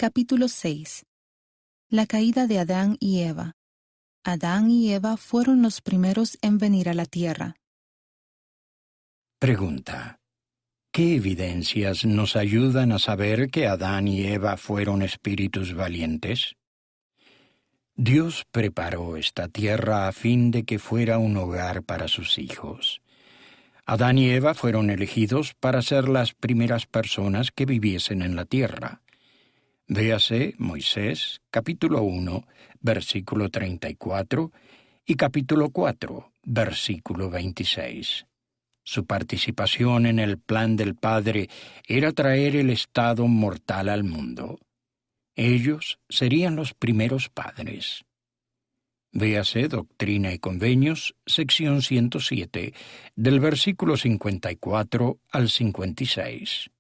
Capítulo 6. La caída de Adán y Eva. Adán y Eva fueron los primeros en venir a la tierra. Pregunta: ¿qué evidencias nos ayudan a saber que Adán y Eva fueron espíritus valientes? Dios preparó esta tierra a fin de que fuera un hogar para sus hijos. Adán y Eva fueron elegidos para ser las primeras personas que viviesen en la tierra. Véase Moisés, capítulo 1, versículo 34, y capítulo 4, versículo 26. Su participación en el plan del Padre era traer el estado mortal al mundo. Ellos serían los primeros padres. Véase Doctrina y Convenios, sección 107, del versículo 54 al 56.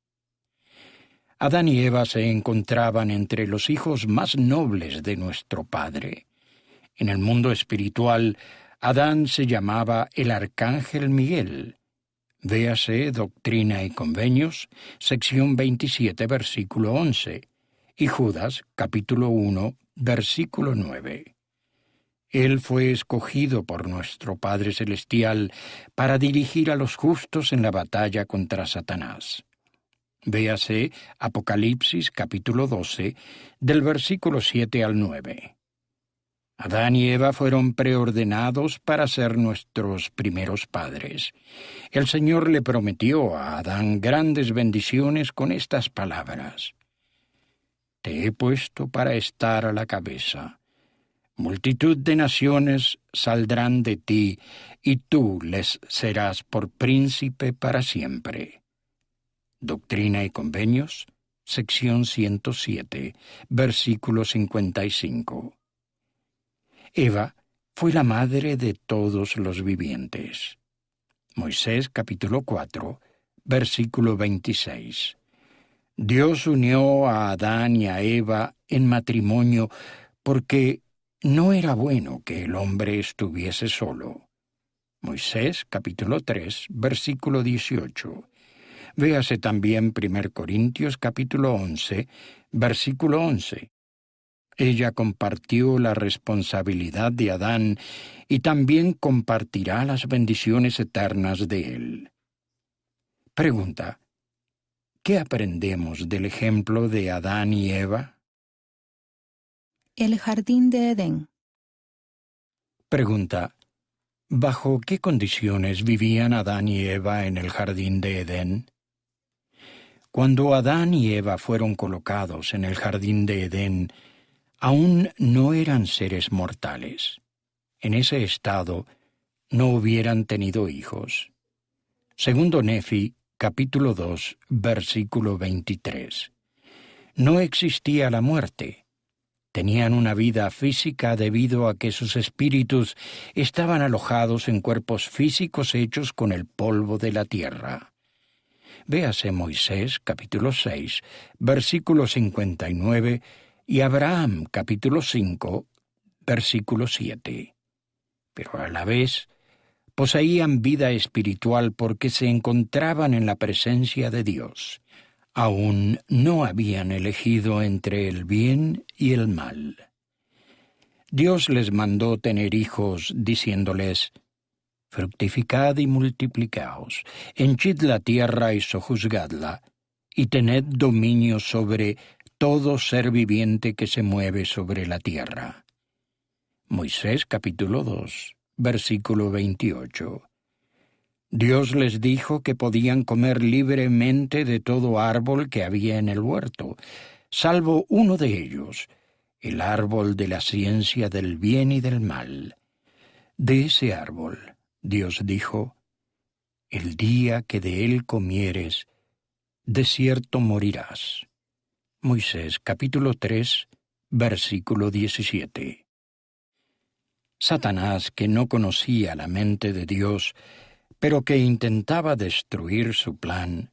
Adán y Eva se encontraban entre los hijos más nobles de nuestro Padre. En el mundo espiritual, Adán se llamaba el Arcángel Miguel. Véase Doctrina y Convenios, sección 27, versículo 11, y Judas, capítulo 1, versículo 9. Él fue escogido por nuestro Padre Celestial para dirigir a los justos en la batalla contra Satanás. Véase Apocalipsis, capítulo 12, del versículo 7 al 9. Adán y Eva fueron preordenados para ser nuestros primeros padres. El Señor le prometió a Adán grandes bendiciones con estas palabras: «Te he puesto para estar a la cabeza. Multitud de naciones saldrán de ti, y tú les serás por príncipe para siempre». Doctrina y Convenios, sección 107, versículo 55. Eva fue la madre de todos los vivientes. Moisés, capítulo 4, versículo 26. Dios unió a Adán y a Eva en matrimonio porque no era bueno que el hombre estuviese solo. Moisés, capítulo 3, versículo 18. Véase también 1 Corintios, capítulo 11, versículo 11. Ella compartió la responsabilidad de Adán y también compartirá las bendiciones eternas de él. Pregunta: ¿qué aprendemos del ejemplo de Adán y Eva? El jardín de Edén. Pregunta: ¿bajo qué condiciones vivían Adán y Eva en el jardín de Edén? Cuando Adán y Eva fueron colocados en el jardín de Edén, aún no eran seres mortales. En ese estado no hubieran tenido hijos. Segundo Nefi, capítulo 2, versículo 23. No existía la muerte. Tenían una vida física debido a que sus espíritus estaban alojados en cuerpos físicos hechos con el polvo de la tierra. Véase Moisés, capítulo 6, versículo 59, y Abraham, capítulo 5, versículo 7. Pero a la vez poseían vida espiritual porque se encontraban en la presencia de Dios. Aún no habían elegido entre el bien y el mal. Dios les mandó tener hijos, diciéndoles: «Fructificad y multiplicaos, henchid la tierra y sojuzgadla, y tened dominio sobre todo ser viviente que se mueve sobre la tierra». Moisés capítulo 2, versículo 28. Dios les dijo que podían comer libremente de todo árbol que había en el huerto, salvo uno de ellos, el árbol de la ciencia del bien y del mal. De ese árbol Dios dijo: «El día que de él comieres, de cierto morirás». Moisés capítulo 3, versículo 17. Satanás, que no conocía la mente de Dios, pero que intentaba destruir su plan,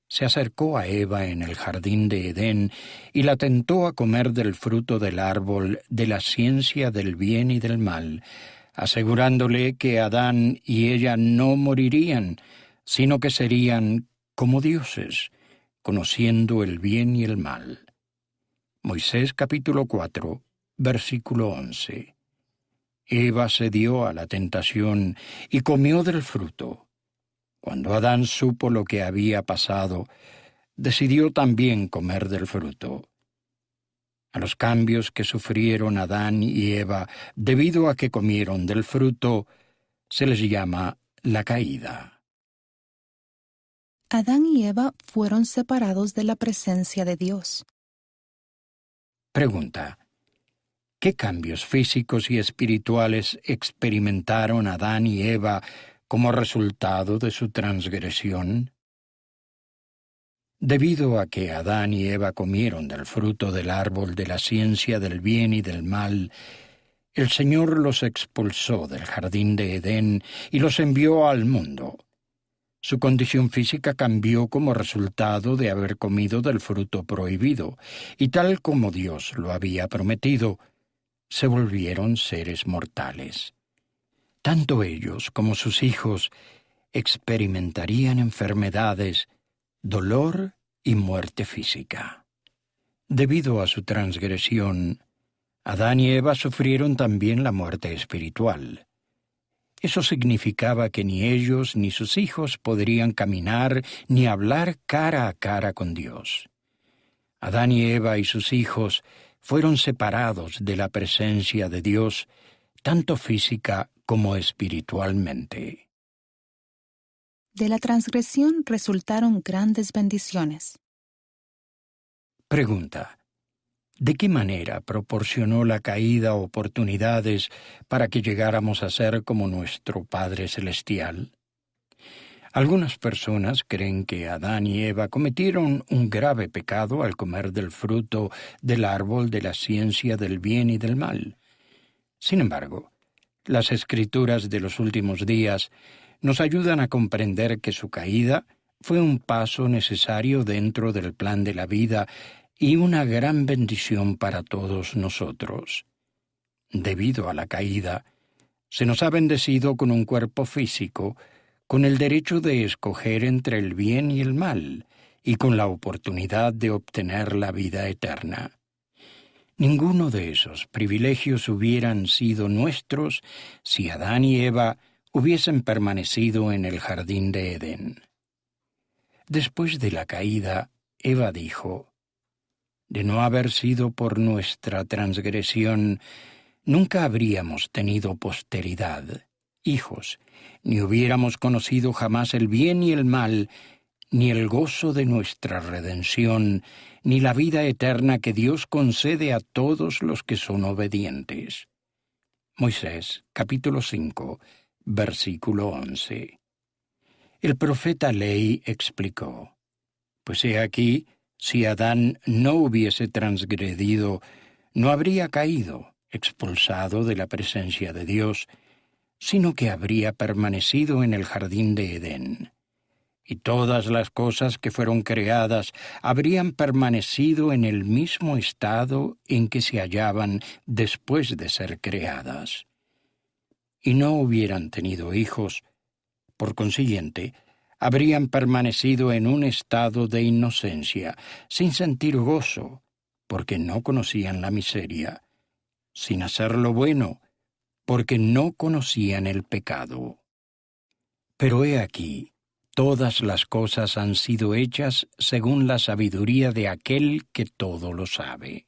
se acercó a Eva en el jardín de Edén y la tentó a comer del fruto del árbol de la ciencia del bien y del mal, asegurándole que Adán y ella no morirían, sino que serían como dioses, conociendo el bien y el mal. Moisés capítulo 4, versículo 11. Eva cedió a la tentación y comió del fruto. Cuando Adán supo lo que había pasado, decidió también comer del fruto. A los cambios que sufrieron Adán y Eva debido a que comieron del fruto, se les llama la caída. Adán y Eva fueron separados de la presencia de Dios. Pregunta: ¿qué cambios físicos y espirituales experimentaron Adán y Eva como resultado de su transgresión? Debido a que Adán y Eva comieron del fruto del árbol de la ciencia del bien y del mal, el Señor los expulsó del jardín de Edén y los envió al mundo. Su condición física cambió como resultado de haber comido del fruto prohibido, y tal como Dios lo había prometido, se volvieron seres mortales. Tanto ellos como sus hijos experimentarían enfermedades, dolor y muerte física. Debido a su transgresión, Adán y Eva sufrieron también la muerte espiritual. Eso significaba que ni ellos ni sus hijos podrían caminar ni hablar cara a cara con Dios. Adán y Eva y sus hijos fueron separados de la presencia de Dios, tanto física como espiritualmente. De la transgresión resultaron grandes bendiciones. Pregunta: ¿de qué manera proporcionó la caída oportunidades para que llegáramos a ser como nuestro Padre Celestial? Algunas personas creen que Adán y Eva cometieron un grave pecado al comer del fruto del árbol de la ciencia del bien y del mal. Sin embargo, las Escrituras de los últimos días nos ayudan a comprender que su caída fue un paso necesario dentro del plan de la vida y una gran bendición para todos nosotros. Debido a la caída, se nos ha bendecido con un cuerpo físico, con el derecho de escoger entre el bien y el mal, y con la oportunidad de obtener la vida eterna. Ninguno de esos privilegios hubieran sido nuestros si Adán y Eva hubiesen permanecido en el jardín de Edén. Después de la caída, Eva dijo: «De no haber sido por nuestra transgresión, nunca habríamos tenido posteridad, hijos, ni hubiéramos conocido jamás el bien y el mal, ni el gozo de nuestra redención, ni la vida eterna que Dios concede a todos los que son obedientes». Moisés, capítulo 5, versículo 11. El profeta Ley explicó: «Pues he aquí, si Adán no hubiese transgredido, no habría caído, expulsado de la presencia de Dios, sino que habría permanecido en el jardín de Edén. Y todas las cosas que fueron creadas habrían permanecido en el mismo estado en que se hallaban después de ser creadas. Y no hubieran tenido hijos, por consiguiente, habrían permanecido en un estado de inocencia, sin sentir gozo, porque no conocían la miseria, sin hacer lo bueno, porque no conocían el pecado. Pero he aquí, todas las cosas han sido hechas según la sabiduría de aquel que todo lo sabe.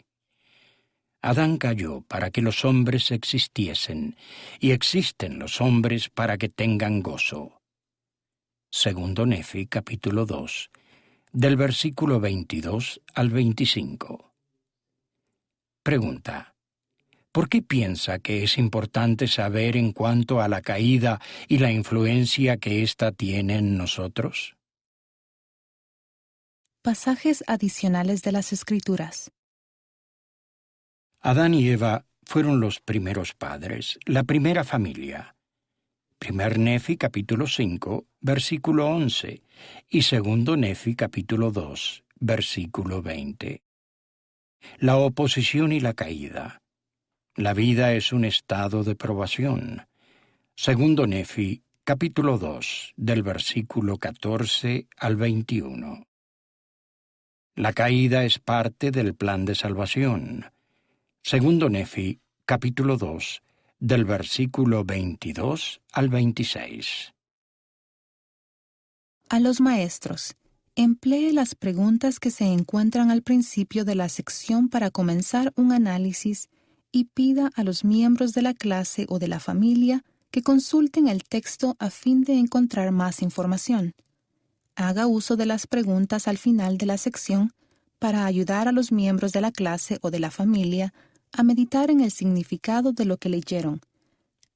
Adán cayó para que los hombres existiesen, y existen los hombres para que tengan gozo. Segundo Nefi, capítulo 2, del versículo 22 al 25. Pregunta: ¿por qué piensa que es importante saber en cuanto a la caída y la influencia que ésta tiene en nosotros? Pasajes adicionales de las Escrituras. Adán y Eva fueron los primeros padres, la primera familia. Primer Nefi, capítulo 5, versículo 11, y segundo Nefi, capítulo 2, versículo 20. La oposición y la caída. La vida es un estado de probación. Segundo Nefi, capítulo 2, del versículo 14 al 21. La caída es parte del plan de salvación. Segundo Nefi, capítulo 2, del versículo 22 al 26. A los maestros, emplee las preguntas que se encuentran al principio de la sección para comenzar un análisis y pida a los miembros de la clase o de la familia que consulten el texto a fin de encontrar más información. Haga uso de las preguntas al final de la sección para ayudar a los miembros de la clase o de la familia a meditar en el significado de lo que leyeron,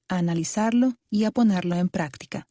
a analizarlo y a ponerlo en práctica.